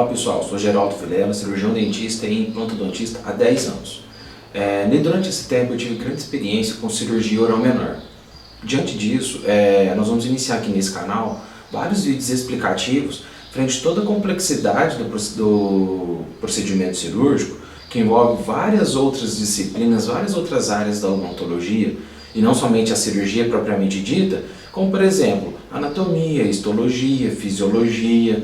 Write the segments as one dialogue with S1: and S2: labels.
S1: Olá pessoal, sou Geraldo Vilela, cirurgião dentista e implantodontista há 10 anos. Durante esse tempo eu tive grande experiência com cirurgia oral menor. Diante disso, nós vamos iniciar aqui nesse canal vários vídeos explicativos frente a toda a complexidade do procedimento cirúrgico, que envolve várias outras disciplinas, várias outras áreas da odontologia, e não somente a cirurgia propriamente dita, como por exemplo, anatomia, histologia, fisiologia,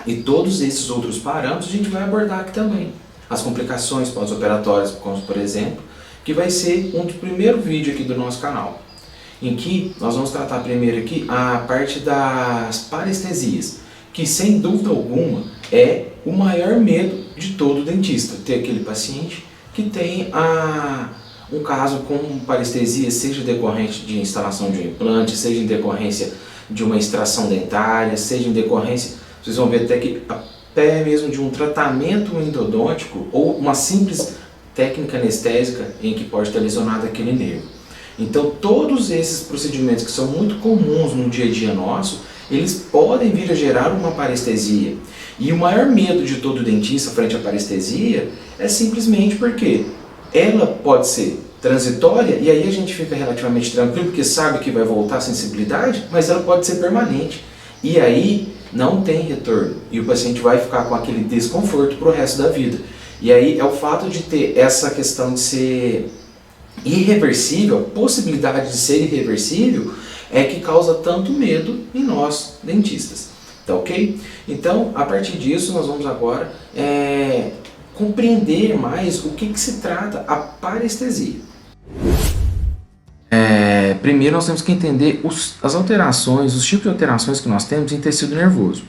S1: e todos esses outros parâmetros a gente vai abordar aqui também. As complicações pós-operatórias, como por exemplo, que vai ser um dos primeiros vídeos aqui do nosso canal, em que nós vamos tratar primeiro aqui a parte das parestesias, que sem dúvida alguma é o maior medo de todo dentista, ter aquele paciente que tem um caso com parestesia, seja decorrente de instalação de um implante, seja em decorrência de uma extração dentária, seja em decorrência, vocês vão ver até mesmo de um tratamento endodôntico ou uma simples técnica anestésica em que pode ter lesionado aquele nervo. Então todos esses procedimentos que são muito comuns no dia a dia nosso, eles podem vir a gerar uma parestesia. E o maior medo de todo dentista frente à parestesia é simplesmente porque ela pode ser transitória, e aí a gente fica relativamente tranquilo, porque sabe que vai voltar a sensibilidade, mas ela pode ser permanente. E aí não tem retorno, e o paciente vai ficar com aquele desconforto para o resto da vida. E aí é o fato de ter essa questão de ser irreversível, a possibilidade de ser irreversível, é que causa tanto medo em nós, dentistas. Tá ok? Então, a partir disso, nós vamos agora compreender mais o que se trata a parestesia. Primeiro nós temos que entender as alterações, os tipos de alterações que nós temos em tecido nervoso.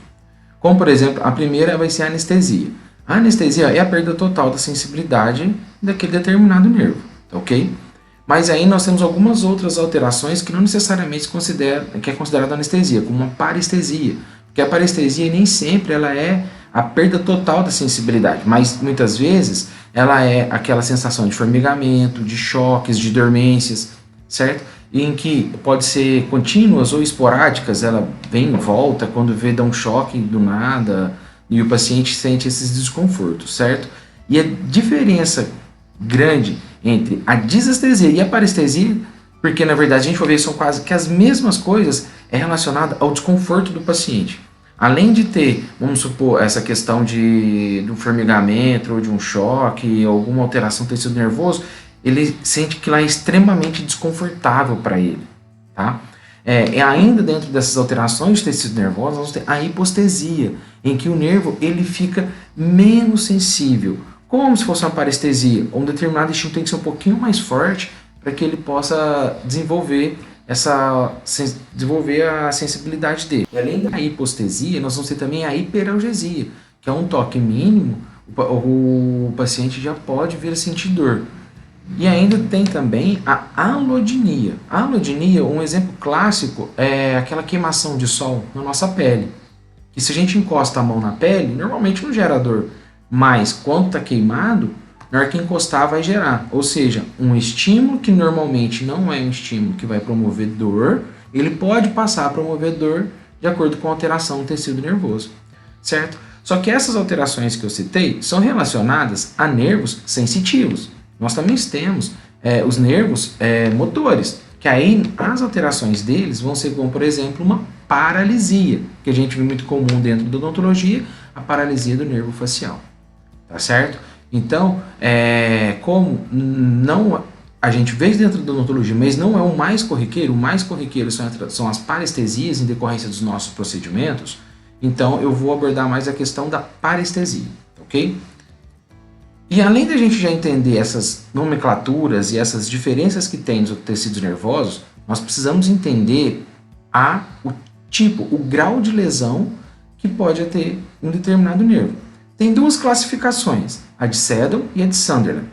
S1: Como por exemplo, a primeira vai ser a anestesia. A anestesia é a perda total da sensibilidade daquele determinado nervo, tá ok? Mas aí nós temos algumas outras alterações que não necessariamente é considerada anestesia, como uma parestesia. Porque a parestesia nem sempre ela é a perda total da sensibilidade, mas muitas vezes ela é aquela sensação de formigamento, de choques, de dormências, certo? Em que pode ser contínuas ou esporádicas, ela vem e volta quando dá um choque do nada e o paciente sente esses desconfortos, certo? E a diferença grande entre a disestesia e a parestesia, porque na verdade a gente vai ver são quase que as mesmas coisas, é relacionada ao desconforto do paciente. Além de ter, vamos supor, essa questão de um formigamento ou de um choque, alguma alteração do tecido nervoso, ele sente que lá é extremamente desconfortável para ele, tá? Ainda dentro dessas alterações de tecido nervoso, nós temos a hipostesia, em que o nervo ele fica menos sensível, como se fosse uma parestesia. Um determinado estímulo tem que ser um pouquinho mais forte para que ele possa desenvolver a sensibilidade dele. E além da hipostesia, nós vamos ter também a hiperalgesia, que é um toque mínimo, o paciente já pode vir a sentir dor. E ainda tem também a alodinia. A alodinia, um exemplo clássico, é aquela queimação de sol na nossa pele. Que se a gente encosta a mão na pele, normalmente não gera dor. Mas quando está queimado, na hora que encostar vai gerar. Ou seja, um estímulo que normalmente não é um estímulo que vai promover dor, ele pode passar a promover dor de acordo com a alteração do tecido nervoso. Certo? Só que essas alterações que eu citei são relacionadas a nervos sensitivos. Nós também temos os nervos motores, que aí as alterações deles vão ser como, por exemplo, uma paralisia, que a gente vê muito comum dentro da odontologia, a paralisia do nervo facial. Tá certo? Então, como não a gente vê dentro da odontologia, mas não é o mais corriqueiro são as parestesias em decorrência dos nossos procedimentos, então eu vou abordar mais a questão da parestesia, ok? E além da gente já entender essas nomenclaturas e essas diferenças que tem nos tecidos nervosos, nós precisamos entender o grau de lesão que pode ter um determinado nervo. Tem duas classificações, a de Seddon e a de Sunderland.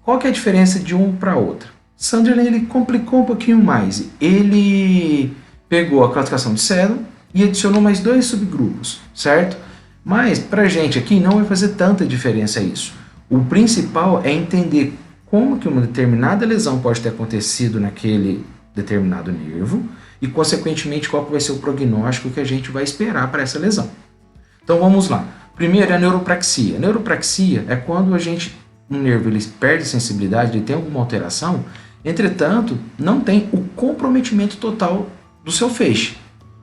S1: Qual que é a diferença de um para outro? Sunderland ele complicou um pouquinho mais. Ele pegou a classificação de Seddon e adicionou mais dois subgrupos, certo? Mas para a gente aqui não vai fazer tanta diferença isso. O principal é entender como que uma determinada lesão pode ter acontecido naquele determinado nervo e, consequentemente, qual que vai ser o prognóstico que a gente vai esperar para essa lesão. Então vamos lá. Primeiro é a neuropraxia. A neuropraxia é quando um nervo ele perde sensibilidade, ele tem alguma alteração, entretanto, não tem o comprometimento total do seu feixe.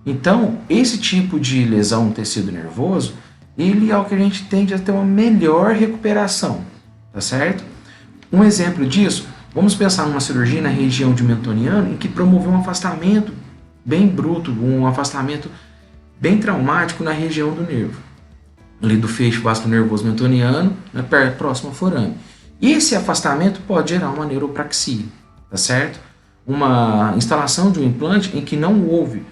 S1: Então, esse tipo de lesão no tecido nervoso, ele é o que a gente tende a ter uma melhor recuperação, tá certo? Um exemplo disso, vamos pensar numa cirurgia na região de mentoniano em que promoveu um afastamento bem bruto, um afastamento bem traumático na região do nervo, ali do feixe vasto nervoso mentoniano, próximo ao forame. E esse afastamento pode gerar uma neuropraxia, tá certo? Uma instalação de um implante em que não houve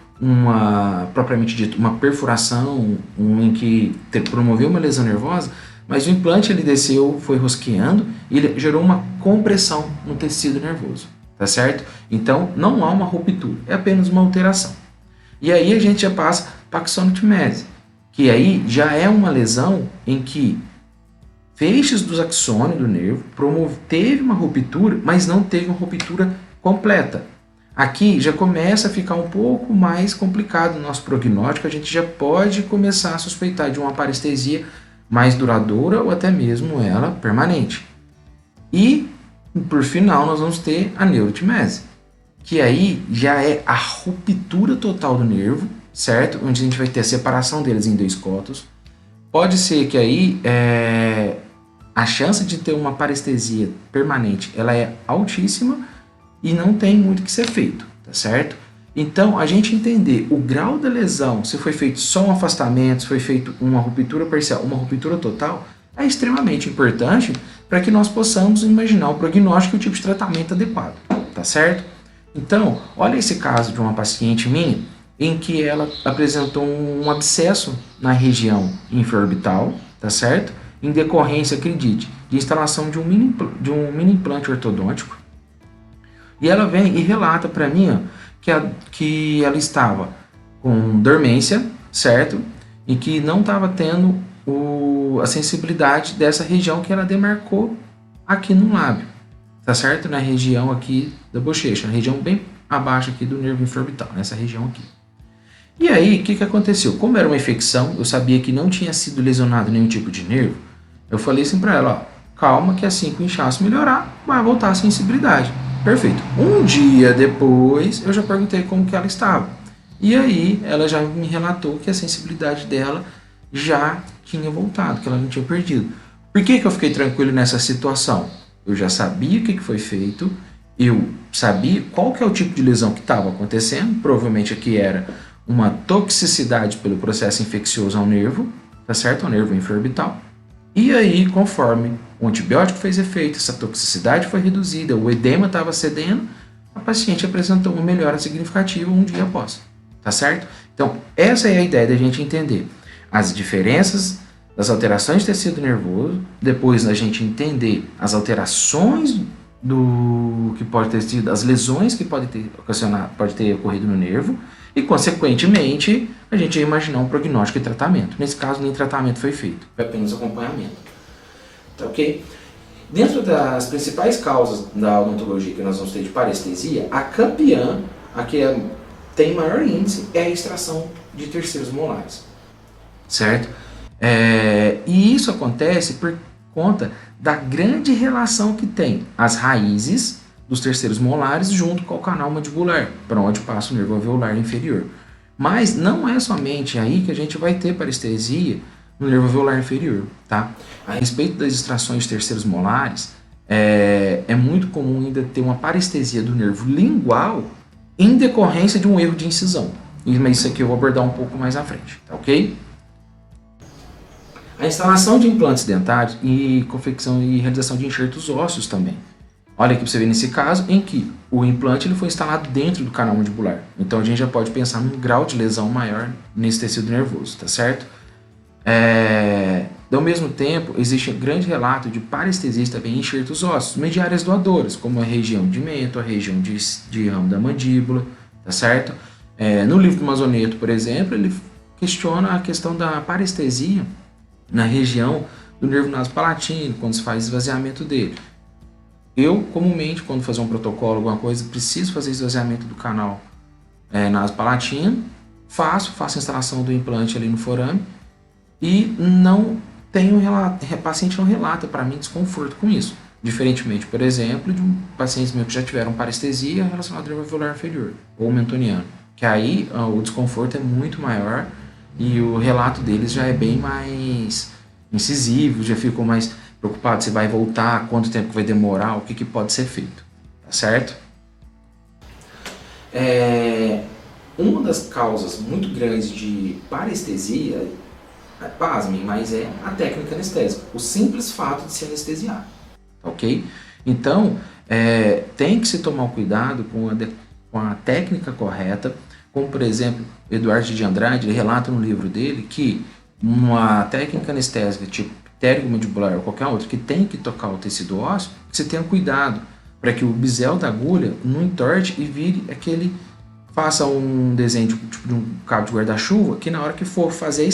S1: propriamente dito, uma perfuração, em que promoveu uma lesão nervosa, mas o implante ele desceu, foi rosqueando e ele gerou uma compressão no tecido nervoso, tá certo? Então não há uma ruptura, é apenas uma alteração. E aí a gente já passa para a axonotmese, que aí já é uma lesão em que feixes dos axônios do nervo teve uma ruptura, mas não teve uma ruptura completa. Aqui já começa a ficar um pouco mais complicado o nosso prognóstico, a gente já pode começar a suspeitar de uma parestesia mais duradoura ou até mesmo ela permanente. E, por final, nós vamos ter a neurotmese, que aí já é a ruptura total do nervo, certo? Onde a gente vai ter a separação deles em dois cotos. Pode ser que aí a chance de ter uma parestesia permanente ela é altíssima, e não tem muito o que ser feito, tá certo? Então, a gente entender o grau da lesão, se foi feito só um afastamento, se foi feito uma ruptura parcial, uma ruptura total, é extremamente importante para que nós possamos imaginar o prognóstico e o tipo de tratamento adequado, tá certo? Então, olha esse caso de uma paciente minha, em que ela apresentou um abscesso na região infraorbital, tá certo? Em decorrência, acredite, de instalação de um mini implante ortodôntico. E ela vem e relata para mim ó, que ela estava com dormência, certo? E que não estava tendo a sensibilidade dessa região que ela demarcou aqui no lábio, tá certo? Na região aqui da bochecha, na região bem abaixo aqui do nervo infraorbital, nessa região aqui. E aí, o que aconteceu? Como era uma infecção, eu sabia que não tinha sido lesionado nenhum tipo de nervo, eu falei assim para ela, ó, calma que assim que o inchaço melhorar, vai voltar a sensibilidade. Perfeito. Um dia depois, eu já perguntei como que ela estava. E aí, ela já me relatou que a sensibilidade dela já tinha voltado, que ela não tinha perdido. Por que eu fiquei tranquilo nessa situação? Eu já sabia o que foi feito, eu sabia qual que é o tipo de lesão que estava acontecendo, provavelmente aqui era uma toxicidade pelo processo infeccioso ao nervo, tá certo? Ao nervo infraorbital. E aí, conforme o antibiótico fez efeito, essa toxicidade foi reduzida, o edema estava cedendo, a paciente apresentou uma melhora significativa um dia após, tá certo? Então, essa é a ideia da gente entender as diferenças das alterações de tecido nervoso, depois da gente entender as alterações do que pode ter sido, as lesões que pode ter ocorrido no nervo, e, consequentemente, a gente ia imaginar um prognóstico e tratamento. Nesse caso, nem tratamento foi feito, foi apenas acompanhamento. Tá ok? Dentro das principais causas da odontologia que nós vamos ter de parestesia, a campeã, a que tem maior índice, é a extração de terceiros molares, certo? E isso acontece por conta da grande relação que tem as raízes dos terceiros molares junto com o canal mandibular, para onde passa o nervo alveolar inferior. Mas não é somente aí que a gente vai ter parestesia no nervo alveolar inferior, tá? A respeito das extrações de terceiros molares, é muito comum ainda ter uma parestesia do nervo lingual em decorrência de um erro de incisão. Mas isso aqui eu vou abordar um pouco mais à frente, tá ok? A instalação de implantes dentários e confecção e realização de enxertos ósseos também. Olha aqui para você ver nesse caso em que o implante ele foi instalado dentro do canal mandibular. Então a gente já pode pensar num grau de lesão maior nesse tecido nervoso, tá certo? Ao mesmo tempo, existe um grande relato de parestesias também em enxertos ósseos, mediárias doadoras, como a região de mento, a região de ramo da mandíbula, tá certo? No livro do Masoneto, por exemplo, ele questiona a questão da parestesia na região do nervo nasopalatino, quando se faz esvaziamento dele. Eu, comumente, quando fazer um protocolo, alguma coisa, preciso fazer esvaziamento do canal nasopalatino, faço a instalação do implante ali no forame, e não tem o paciente não relata para mim desconforto com isso. Diferentemente, por exemplo, de pacientes meus que já tiveram parestesia relacionada ao nervo alveolar inferior ou mentoniano, que aí o desconforto é muito maior e o relato deles já é bem mais incisivo, já ficam mais preocupados se vai voltar, quanto tempo vai demorar, o que pode ser feito, tá certo? Uma das causas muito grandes de parestesia, pasmem, mas é a técnica anestésica, o simples fato de se anestesiar, ok? Então, tem que se tomar cuidado com a técnica correta, como por exemplo, Eduardo de Andrade, ele relata no livro dele que uma técnica anestésica tipo pterygomandibular ou qualquer outra que tem que tocar o tecido ósseo, você tenha cuidado para que o bisel da agulha não entorte e vire aquele, faça um desenho tipo de um cabo de guarda-chuva, que na hora que for fazer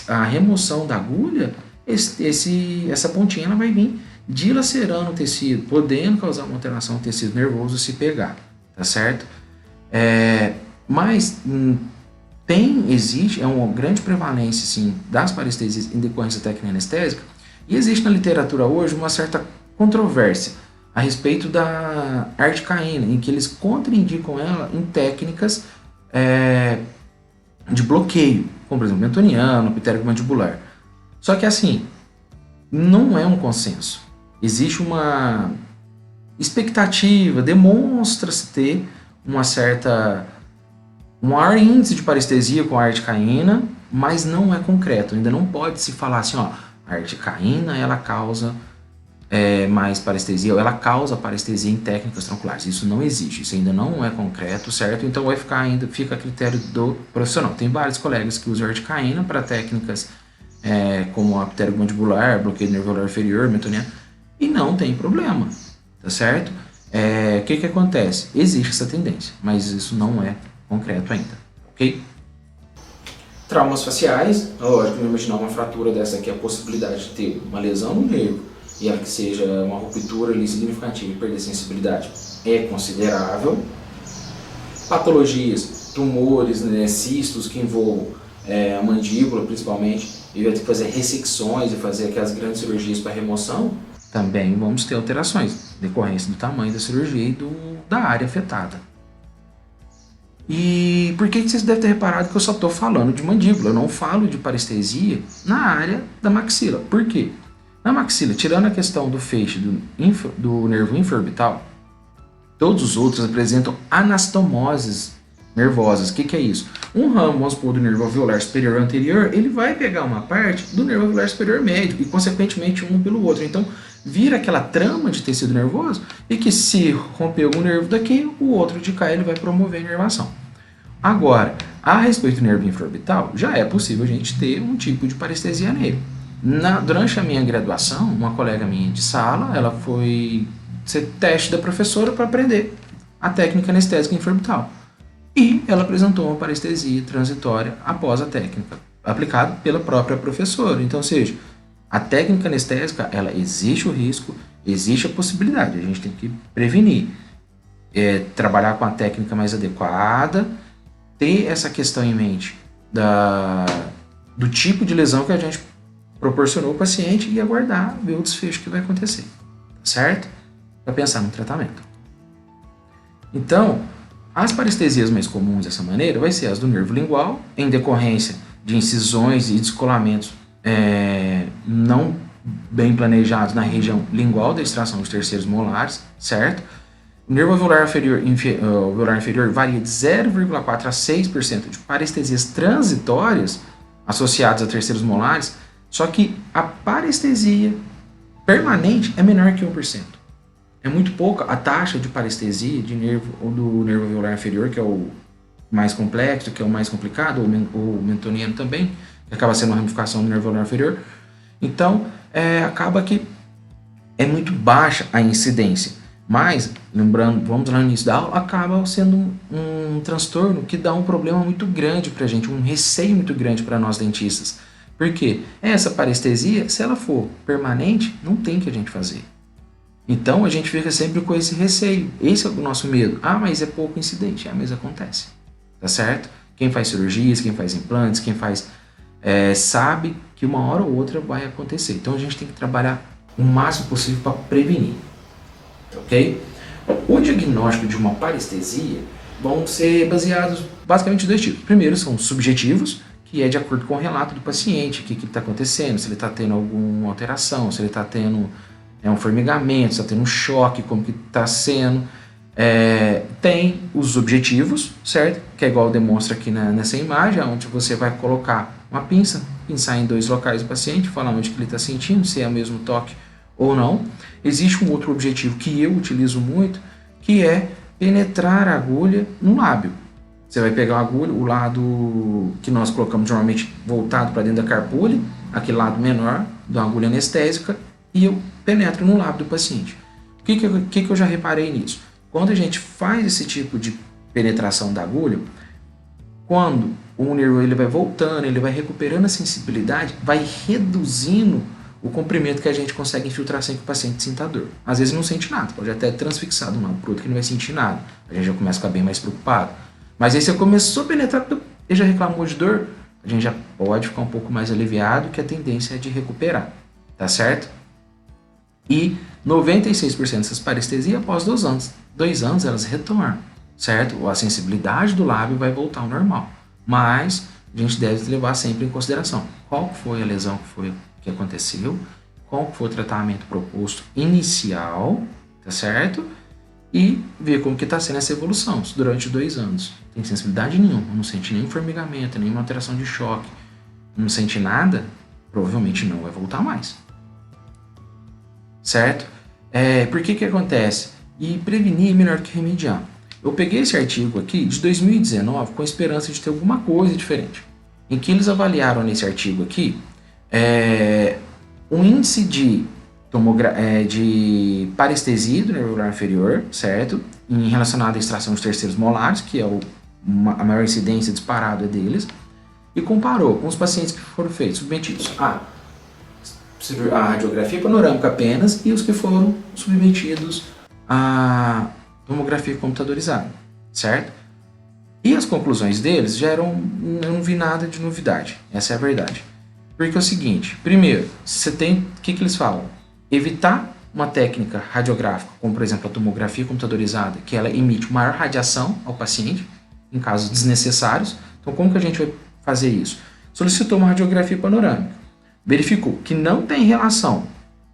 S1: a remoção da agulha, essa pontinha ela vai vir dilacerando o tecido, podendo causar uma alteração no tecido nervoso se pegar, tá certo? Mas existe uma grande prevalência sim, das parestesias em decorrência da técnica anestésica, e existe na literatura hoje uma certa controvérsia a respeito da articaína, em que eles contraindicam ela em técnicas de bloqueio, como por exemplo mentoniano, pterygomandibular. Só que assim, não é um consenso. Existe uma expectativa, demonstra-se ter um maior índice de parestesia com a articaína, mas não é concreto. Ainda não pode se falar assim, ó, a articaína ela causa mais parestesia, ou ela causa parestesia em técnicas tronculares. Isso não existe, isso ainda não é concreto, certo? Então fica a critério do profissional. Tem vários colegas que usam articaína para técnicas como a pterygomandibular, bloqueio do nervo alveolar inferior, mentoniano, e não tem problema, tá certo? O que acontece? Existe essa tendência, mas isso não é concreto ainda, ok? Traumas faciais, lógico, imaginar uma fratura dessa aqui, a possibilidade de ter uma lesão no nervo e ela que seja uma ruptura ali significativa e perder sensibilidade é considerável. Patologias, tumores, cistos que envolvam a mandíbula principalmente, e vai ter que fazer ressecções e fazer aquelas grandes cirurgias para remoção, também vamos ter alterações, decorrência do tamanho da cirurgia e da área afetada. E por que vocês devem ter reparado que eu só estou falando de mandíbula, eu não falo de parestesia na área da maxila? Por quê? Na maxila, tirando a questão do feixe do nervo infraorbital, todos os outros apresentam anastomoses nervosas. O que é isso? Um ramo, vamos supor, do nervo alveolar superior anterior, ele vai pegar uma parte do nervo alveolar superior médio e, consequentemente, um pelo outro. Então, vira aquela trama de tecido nervoso e que se romper um nervo daqui, o outro de cá ele vai promover a inervação. Agora, a respeito do nervo infraorbital, já é possível a gente ter um tipo de parestesia nele. Durante a minha graduação, uma colega minha de sala, ela foi ser teste da professora para aprender a técnica anestésica infraorbital. E ela apresentou uma parestesia transitória após a técnica, aplicada pela própria professora. Então, ou seja, a técnica anestésica, ela existe o risco, existe a possibilidade, a gente tem que prevenir. Trabalhar com a técnica mais adequada, ter essa questão em mente do tipo de lesão que a gente proporcionou ao paciente e aguardar, ver o desfecho que vai acontecer, certo? Para pensar no tratamento. Então, as parestesias mais comuns dessa maneira vai ser as do nervo lingual, em decorrência de incisões e descolamentos não bem planejados na região lingual da extração dos terceiros molares, certo? O nervo alveolar inferior varia de 0,4% a 6% de parestesias transitórias associadas a terceiros molares, só que a parestesia permanente é menor que 1%. É muito pouca a taxa de parestesia do nervo alveolar inferior, que é o mais complexo, que é o mais complicado, o mentoniano também, que acaba sendo uma ramificação do nervo alveolar inferior. Então, acaba que é muito baixa a incidência. Mas, lembrando, vamos lá no início da aula, acaba sendo um transtorno que dá um problema muito grande para a gente, um receio muito grande para nós dentistas. Por quê? Essa parestesia, se ela for permanente, não tem que a gente fazer. Então, a gente fica sempre com esse receio. Esse é o nosso medo. Ah, mas é pouco incidente. Mas acontece. Tá certo? Quem faz cirurgias, quem faz implantes, quem faz sabe que uma hora ou outra vai acontecer. Então a gente tem que trabalhar o máximo possível para prevenir, ok? O diagnóstico de uma parestesia vão ser baseados basicamente em dois tipos. Primeiro são subjetivos, que é de acordo com o relato do paciente, o que está acontecendo, se ele está tendo alguma alteração, se ele está tendo um formigamento, se está tendo um choque, como que está sendo. Tem os objetivos, certo? Que é igual demonstra aqui nessa imagem, onde você vai colocar uma pinça, pinçar em 2 locais do paciente, falar onde que ele está sentindo, se é o mesmo toque ou não. Existe um outro objetivo que eu utilizo muito, que é penetrar a agulha no lábio. Você vai pegar a agulha, o lado que nós colocamos normalmente voltado para dentro da carpulha, aquele lado menor da agulha anestésica, e eu penetro no lábio do paciente. O que eu já reparei nisso? Quando a gente faz esse tipo de penetração da agulha, quando o nervo ele vai voltando, ele vai recuperando a sensibilidade, vai reduzindo o comprimento que a gente consegue infiltrar sem que o paciente sinta dor. Às vezes não sente nada, pode até transfixar de um lado para o outro que não vai sentir nada. A gente já começa a ficar bem mais preocupado. Mas aí você começou a penetrar e já reclamou de dor, a gente já pode ficar um pouco mais aliviado, que a tendência é de recuperar, tá certo? E 96% dessas parestesias após 2 anos. 2 anos elas retornam, certo? A sensibilidade do lábio vai voltar ao normal. Mas a gente deve levar sempre em consideração qual foi a lesão que aconteceu, qual foi o tratamento proposto inicial, tá certo? E ver como que está sendo essa evolução durante 2 anos. Não tem sensibilidade nenhuma, não sente nenhum formigamento, nenhuma alteração de choque, não sente nada, provavelmente não vai voltar mais. Certo? Por que acontece? E prevenir é melhor que remediar. Eu peguei esse artigo aqui de 2019 com a esperança de ter alguma coisa diferente. Em que eles avaliaram nesse artigo aqui um índice de parestesia do nervo alveolar inferior, certo? Relacionado à extração dos terceiros molares, que é a maior incidência disparada deles, e comparou com os pacientes que foram submetidos a radiografia panorâmica apenas e os que foram submetidos à tomografia computadorizada, certo? E as conclusões deles eu não vi nada de novidade, essa é a verdade. Porque é o seguinte, primeiro, o que eles falam? Evitar uma técnica radiográfica, como por exemplo a tomografia computadorizada, que ela emite maior radiação ao paciente, em casos desnecessários. Então como que a gente vai fazer isso? Solicitou uma radiografia panorâmica, verificou que não tem relação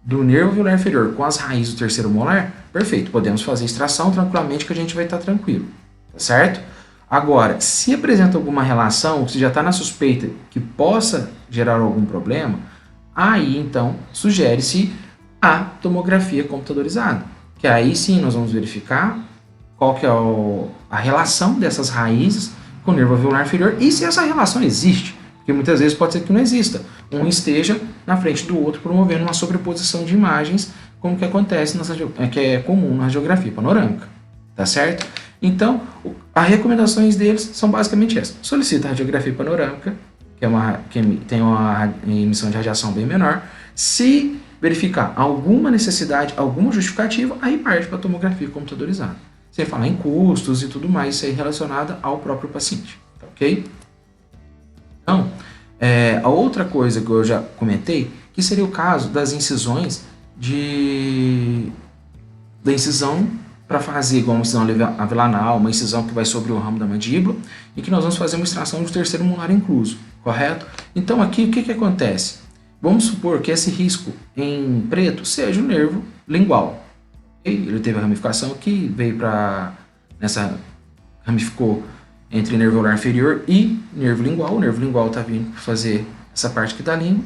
S1: do nervo alveolar inferior com as raízes do terceiro molar, perfeito, podemos fazer extração tranquilamente que a gente vai estar tranquilo, tá certo? Agora, se apresenta alguma relação, se já está na suspeita que possa gerar algum problema, aí então sugere-se a tomografia computadorizada, que aí sim nós vamos verificar qual que é a relação dessas raízes com o nervo alveolar inferior e se essa relação existe, porque muitas vezes pode ser que não exista, um esteja na frente do outro promovendo uma sobreposição de imagens, como que acontece, que é comum na radiografia panorâmica, tá certo? Então, as recomendações deles são basicamente essas. Solicita a radiografia panorâmica, que tem uma emissão de radiação bem menor. Se verificar alguma necessidade, alguma justificativa, aí parte para a tomografia computadorizada. Sem falar em custos e tudo mais, isso aí relacionado ao próprio paciente, tá ok? Então, a outra coisa que eu já comentei, que seria o caso das incisões da incisão para fazer igual uma incisão avelanal, uma incisão que vai sobre o ramo da mandíbula, e que nós vamos fazer uma extração do terceiro molar incluso, correto? Então aqui o que acontece? Vamos supor que esse risco em preto seja o nervo lingual. Ele teve a ramificação aqui, ramificou entre nervo alveolar inferior e nervo lingual. O nervo lingual está vindo para fazer essa parte aqui da língua.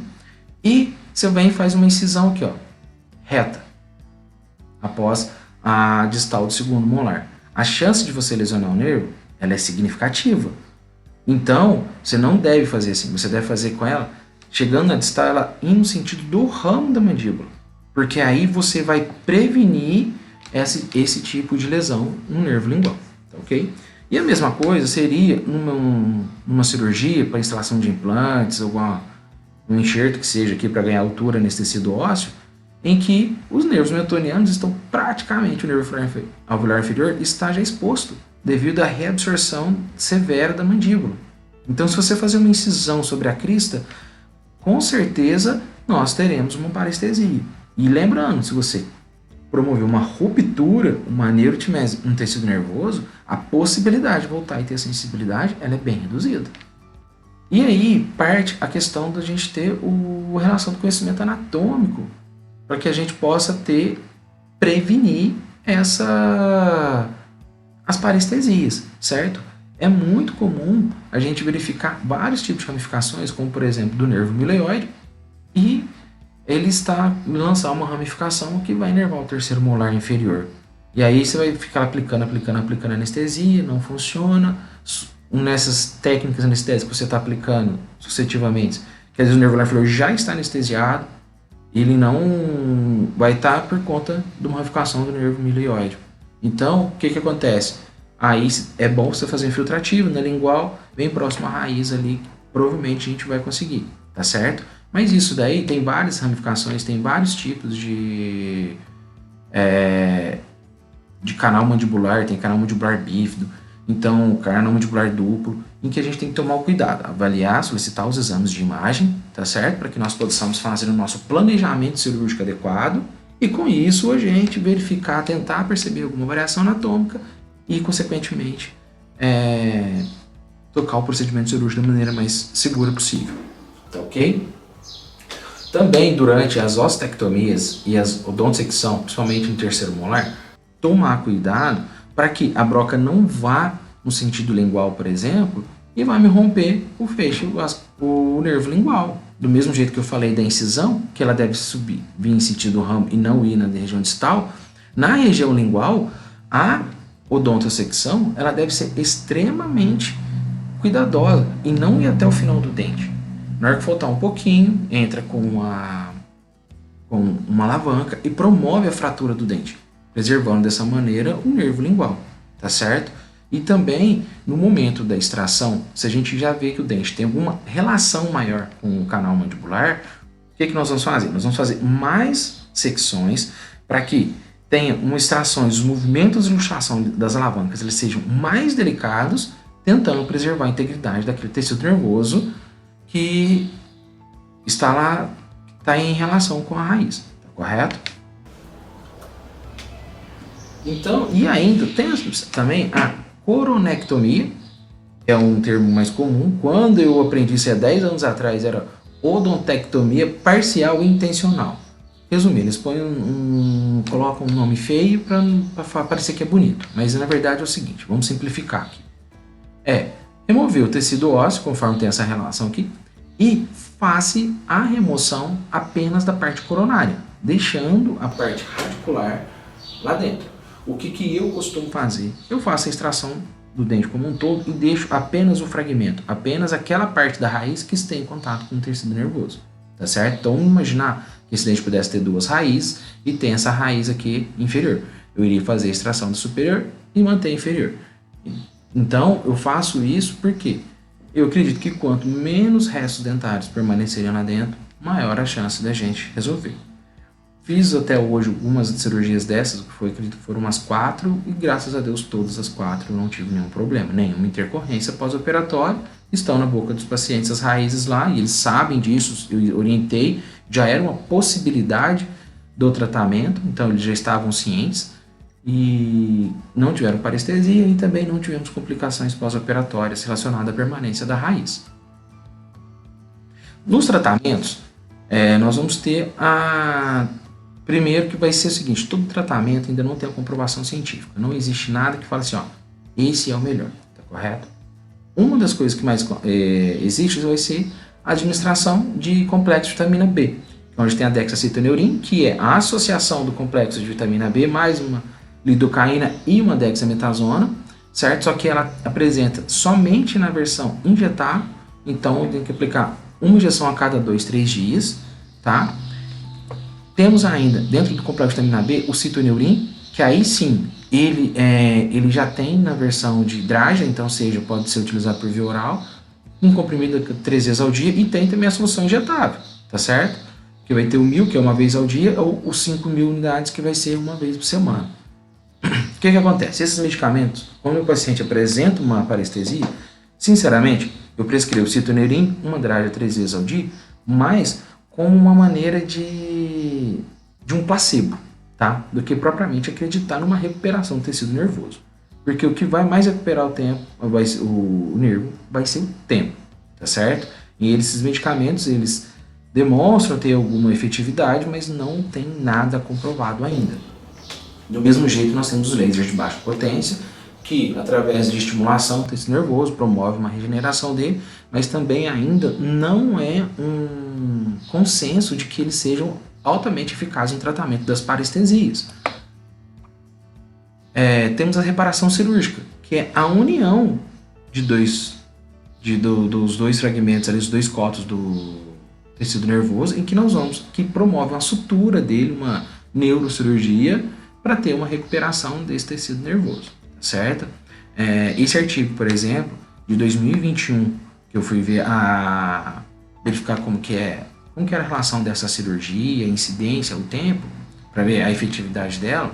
S1: E você vem e faz uma incisão aqui, ó, reta, após a distal do segundo molar. A chance de você lesionar o nervo, ela é significativa. Então, você não deve fazer assim, você deve fazer com ela, chegando na distal, ela indo no sentido do ramo da mandíbula. Porque aí você vai prevenir esse tipo de lesão no nervo lingual, tá ok? E a mesma coisa seria numa cirurgia para instalação de implantes, um enxerto que seja aqui para ganhar altura nesse tecido ósseo, em que os nervos miotoниanos estão praticamente, o nervo alveolar inferior está já exposto devido à reabsorção severa da mandíbula, Então, se você fazer uma incisão sobre a crista, com certeza nós teremos uma parestesia. E lembrando, se você promover uma ruptura, uma neurotimese, um tecido nervoso, a possibilidade de voltar e ter sensibilidade, ela é bem reduzida. E aí parte a questão da gente ter a relação do conhecimento anatômico, para que a gente possa prevenir as parestesias, certo? É muito comum a gente verificar vários tipos de ramificações, como por exemplo do nervo mileoide, e ele está lançar uma ramificação que vai inervar o terceiro molar inferior. E aí você vai ficar aplicando anestesia, não funciona. Nessas técnicas anestésicas que você está aplicando sucessivamente, que às vezes o nervo inferior já está anestesiado, ele não vai estar por conta de uma ramificação do nervo mileoide. Então, o que acontece? Aí é bom você fazer infiltrativo na lingual, bem próximo à raiz ali, provavelmente a gente vai conseguir, tá certo? Mas isso daí tem várias ramificações, tem vários tipos de canal mandibular, tem canal mandibular bífido, então canal mandibular duplo, em que a gente tem que tomar o cuidado, avaliar, solicitar os exames de imagem, tá certo? Para que nós possamos fazer o nosso planejamento cirúrgico adequado e com isso a gente verificar, tentar perceber alguma variação anatômica e, consequentemente, tocar o procedimento cirúrgico da maneira mais segura possível, tá ok? Também durante as ostectomias e as odontosecção, principalmente no terceiro molar, tomar cuidado para que a broca não vá no sentido lingual, por exemplo, e vai me romper o feixe, o nervo lingual. Do mesmo jeito que eu falei da incisão, que ela deve subir, vir em sentido ramo e não ir na região distal, na região lingual, a odontosecção ela deve ser extremamente cuidadosa e não ir até o final do dente. Na hora que faltar um pouquinho, entra com uma alavanca e promove a fratura do dente, preservando dessa maneira o nervo lingual, tá certo? E também, no momento da extração, se a gente já vê que o dente tem alguma relação maior com o canal mandibular, o que nós vamos fazer? Nós vamos fazer mais secções para que tenha uma extração, os movimentos de luxação das alavancas eles sejam mais delicados, tentando preservar a integridade daquele tecido nervoso que está em relação com a raiz, tá correto? Então, e ainda tem também a coronectomia, que é um termo mais comum. Quando eu aprendi isso há 10 anos atrás, era odontectomia parcial intencional. Resumindo, eles colocam um nome feio para parecer que é bonito, mas na verdade é o seguinte, vamos simplificar aqui. Remover o tecido ósseo, conforme tem essa relação aqui, e faça a remoção apenas da parte coronária, deixando a parte radicular lá dentro. O que eu costumo fazer? Eu faço a extração do dente como um todo e deixo apenas o fragmento, apenas aquela parte da raiz que está em contato com o tecido nervoso, tá certo? Então, vamos imaginar que esse dente pudesse ter duas raízes e tem essa raiz aqui inferior. Eu iria fazer a extração da superior e manter a inferior. Então, eu faço isso porque eu acredito que quanto menos restos dentários permanecerem lá dentro, maior a chance da gente resolver. Fiz até hoje algumas cirurgias dessas, acredito que foram umas 4, e graças a Deus todas as 4 eu não tive nenhum problema, nenhuma intercorrência pós-operatória. Estão na boca dos pacientes as raízes lá, e eles sabem disso, eu orientei, já era uma possibilidade do tratamento, então eles já estavam cientes, e não tiveram parestesia e também não tivemos complicações pós-operatórias relacionadas à permanência da raiz. Nos tratamentos, nós vamos ter primeiro que vai ser o seguinte, todo tratamento ainda não tem uma comprovação científica, não existe nada que fale assim, esse é o melhor, tá correto? Uma das coisas que mais existe vai ser a administração de complexo de vitamina B, onde tem a dexacetoneurin, que é a associação do complexo de vitamina B mais uma lidocaína e uma dexametasona, certo? Só que ela apresenta somente na versão injetável, então tem que aplicar uma injeção a cada 2-3 dias, tá? Temos ainda, dentro do complexo de vitamina B, o citoneurin, que aí sim, ele já tem na versão de hidrágeno, então seja, pode ser utilizado por via oral, um comprimido 3 vezes ao dia, e tem também a solução injetável, tá certo? Que vai ter o 1000, que é uma vez ao dia, ou os 5.000 unidades, que vai ser uma vez por semana. O que acontece? Esses medicamentos, quando o paciente apresenta uma parestesia, sinceramente, Eu prescrevo citonerim, uma drágia 3 vezes ao dia, mas como uma maneira de um placebo, tá? Do que propriamente acreditar numa recuperação do tecido nervoso. Porque o que vai mais recuperar o nervo vai ser o tempo, tá certo? E esses medicamentos, eles demonstram ter alguma efetividade, mas não tem nada comprovado ainda. Do mesmo jeito, nós temos os lasers de baixa potência, que através de estimulação do tecido nervoso promove uma regeneração dele, mas também ainda não é um consenso de que eles sejam altamente eficazes em tratamento das parestesias. Temos a reparação cirúrgica, que é a união dos dois fragmentos, ali, os dois cotos do tecido nervoso, em que que promove uma sutura dele, uma neurocirurgia, para ter uma recuperação desse tecido nervoso, certo? Esse artigo, por exemplo, de 2021, que eu fui ver verificar como que era a relação dessa cirurgia, a incidência, o tempo, para ver a efetividade dela,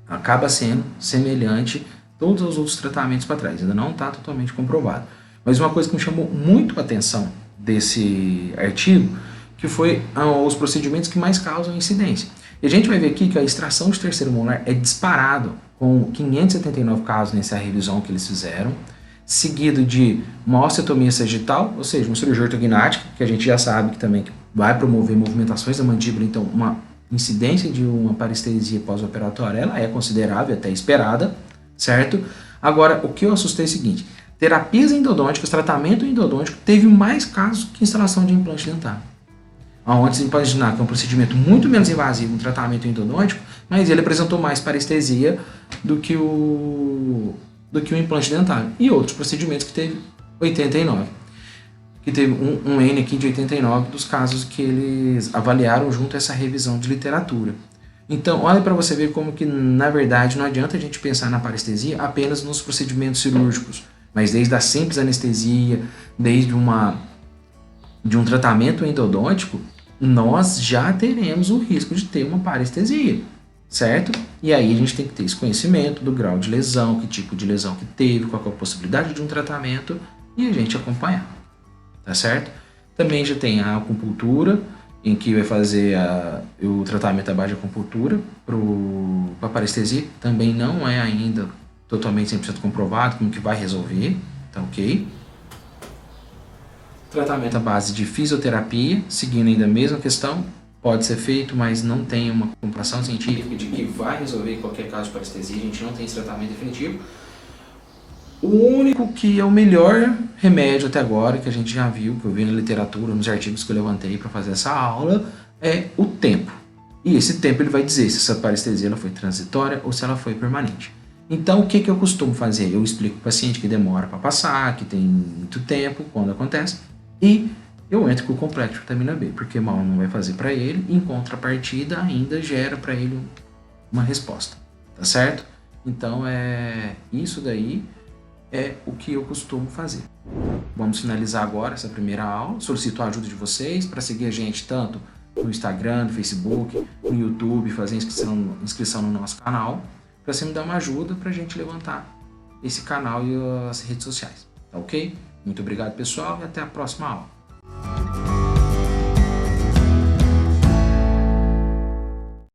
S1: acaba sendo semelhante a todos os outros tratamentos para trás, ainda não está totalmente comprovado. Mas uma coisa que me chamou muito a atenção desse artigo, que foi os procedimentos que mais causam incidência. E a gente vai ver aqui que a extração de terceiro molar é disparado, com 579 casos nessa revisão que eles fizeram, seguido de uma osteotomia sagital, ou seja, uma cirurgia ortognática, que a gente já sabe que também vai promover movimentações da mandíbula, então uma incidência de uma parestesia pós-operatória, ela é considerável, até esperada, certo? Agora, o que eu assustei é o seguinte: terapias endodônticas, tratamento endodôntico, teve mais casos que instalação de implante dentário. Onde se pode imaginar que é um procedimento muito menos invasivo, um tratamento endodôntico, mas ele apresentou mais parestesia do que o implante dentário. E outros procedimentos que teve 89. Que teve um N aqui de 89 dos casos que eles avaliaram junto a essa revisão de literatura. Então, olha para você ver como que, na verdade, não adianta a gente pensar na parestesia apenas nos procedimentos cirúrgicos, mas desde a simples anestesia, desde um tratamento endodôntico, nós já teremos o risco de ter uma parestesia, certo? E aí a gente tem que ter esse conhecimento do grau de lesão, que tipo de lesão que teve, qual é a possibilidade de um tratamento, e a gente acompanhar, tá certo? Também já tem a acupuntura, em que vai fazer o tratamento à base de acupuntura para parestesia. Também não é ainda totalmente 100% comprovado como que vai resolver, tá ok? Tratamento à base de fisioterapia, seguindo ainda a mesma questão, pode ser feito, mas não tem uma comprovação científica de que vai resolver qualquer caso de parestesia, a gente não tem esse tratamento definitivo. O único que é o melhor remédio até agora, que a gente já viu, que eu vi na literatura, nos artigos que eu levantei para fazer essa aula, é o tempo. E esse tempo ele vai dizer se essa parestesia ela foi transitória ou se ela foi permanente. Então, o que eu costumo fazer? Eu explico para o paciente que demora para passar, que tem muito tempo quando acontece, e eu entro com o complexo de vitamina B, porque mal não vai fazer para ele, em contrapartida ainda gera para ele uma resposta, tá certo? Então, isso daí é o que eu costumo fazer. Vamos finalizar agora essa primeira aula. Solicito a ajuda de vocês para seguir a gente tanto no Instagram, no Facebook, no YouTube, fazer inscrição no nosso canal, para você me dar uma ajuda para a gente levantar esse canal e as redes sociais, tá ok? Muito obrigado, pessoal, e até a próxima aula.